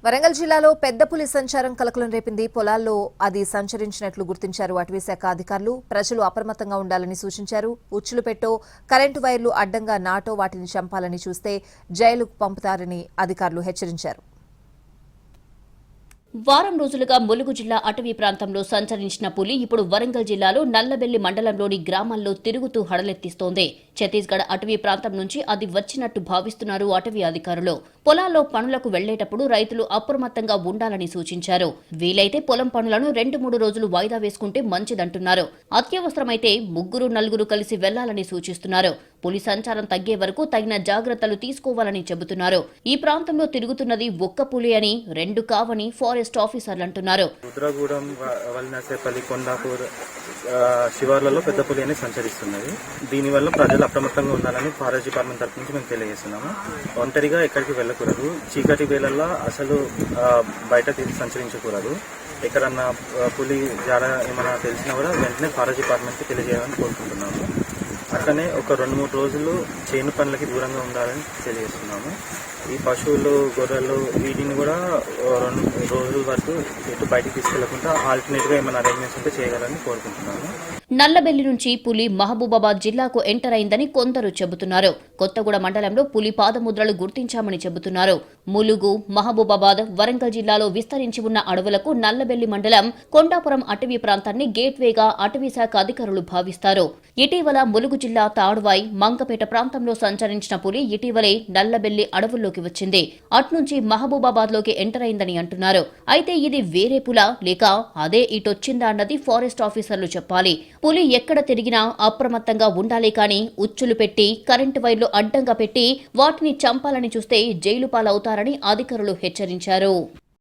వరంగల్ జిల్లాలో పెద్ద పులి సంచారం కలకలం రేపింది. పొలాల్లో అది సంచరించినట్లు గుర్తించారు అటవీశాఖ అధికారులు. ప్రజలు అప్రమత్తంగా ఉండాలని సూచించారు. ఉచ్చులు పెట్టో, కరెంటు వైర్లు అడ్డంగా నాటో వాటిని చంపాలని చూస్తే జైలుకు పంపుతారని అధికారులు హెచ్చరించారు. వారం రోజులుగా ములుగు జిల్లా అటవీ ప్రాంతంలో సంచరించిన పులి ఇప్పుడు వరంగల్ జిల్లాలో నల్లబెల్లి మండలంలోని గ్రామాల్లో తిరుగుతూ హడలెత్తిస్తోంది. ఛత్తీస్గఢ్ అటవీ ప్రాంతం నుంచి అది వచ్చినట్టు భావిస్తున్నారు అటవీ అధికారులు. పొలాల్లో పనులకు వెళ్లేటప్పుడు రైతులు అప్రమత్తంగా ఉండాలని సూచించారు. వీలైతే పొలం పనులను 2-3 రోజులు వాయిదా వేసుకుంటే మంచిదంటున్నారు. అత్యవసరమైతే 3-4 కలిసి వెళ్లాలని సూచిస్తున్నారు. పులి సంచారం తగ్గే వరకు తగిన జాగ్రత్తలు తీసుకోవాలని చెబుతున్నారు. ఈ ప్రాంతంలో తిరుగుతున్నది ఒక్క పులి అని, 2 కావని ఫారెస్ట్ ఆఫీసర్లు అంటున్నారు. రుద్రగూడెం, వల్లినర్సేపల్లి, కొండాపూర్ శివార్లలో పెద్ద పులి అనేది సంచరిస్తున్నది. దీనివల్ల ప్రజలు అప్రమత్తంగా ఉండాలని ఫారెస్ట్ డిపార్ట్మెంట్ తరఫు నుంచి మేము తెలియజేస్తున్నాము. ఒంటరిగా ఎక్కడికి వెళ్ళకూడదు. చీకటి వేళల్లో అసలు బయట సంచరించకూడదు. ఎక్కడన్నా పులి జాడ ఏమైనా తెలిసినా కూడా వెంటనే ఫారెస్ట్ డిపార్ట్మెంట్కి తెలియజేయాలని కోరుకుంటున్నాము. అట్లనే ఒక 2-3 రోజులు చేను పనులకి దూరంగా ఉండాలని తెలియజేస్తున్నాము. ఈ పశువులు, గొర్రెలు వీటిని కూడా 2 రోజుల వరకు ఎటు బయటికి తీసుకెళ్లకుండా ఆల్టర్నేట్గా ఏమైనా అరేంజ్మెంట్స్ ఉంటే చేయగలని కోరుకుంటున్నాము. నల్లబెల్లి నుంచి పులి మహబూబాబాద్ జిల్లాకు ఎంటర్ అయిందని కొందరు చెబుతున్నారు. కొత్తగూడ మండలంలో పులి పాదముద్రలు గుర్తించామని చెబుతున్నారు. ములుగు, మహబూబాబాద్, వరంగల్ జిల్లాలో విస్తరించి ఉన్న అడవులకు నల్లబెల్లి మండలం కొండాపురం అటవీ ప్రాంతాన్ని గేట్వేగా అటవీశాఖ అధికారులు భావిస్తారు. ఇటీవల ములుగు జిల్లా తాడువాయి, మంగపేట ప్రాంతంలో సంచరించిన పులి ఇటీవలే నల్లబెల్లి అడవుల్లోకి వచ్చింది. అట్నుంచి మహబూబాబాద్ లోకి ఎంటర్ అయిందని అంటున్నారు. అయితే ఇది వేరే పులా లేక అదే ఇటొచ్చిందా అన్నది ఫారెస్ట్ ఆఫీసర్లు చెప్పాలి. పులి ఎక్కడ తిరిగినా అప్రమత్తంగా ఉండాలి కానీ ఉచ్చులు పెట్టి, కరెంటు వైర్లు అడ్డంగా పెట్టి వాటిని చంపాలని చూస్తే జైలు పాలవుతారని అధికారులు హెచ్చరించారు.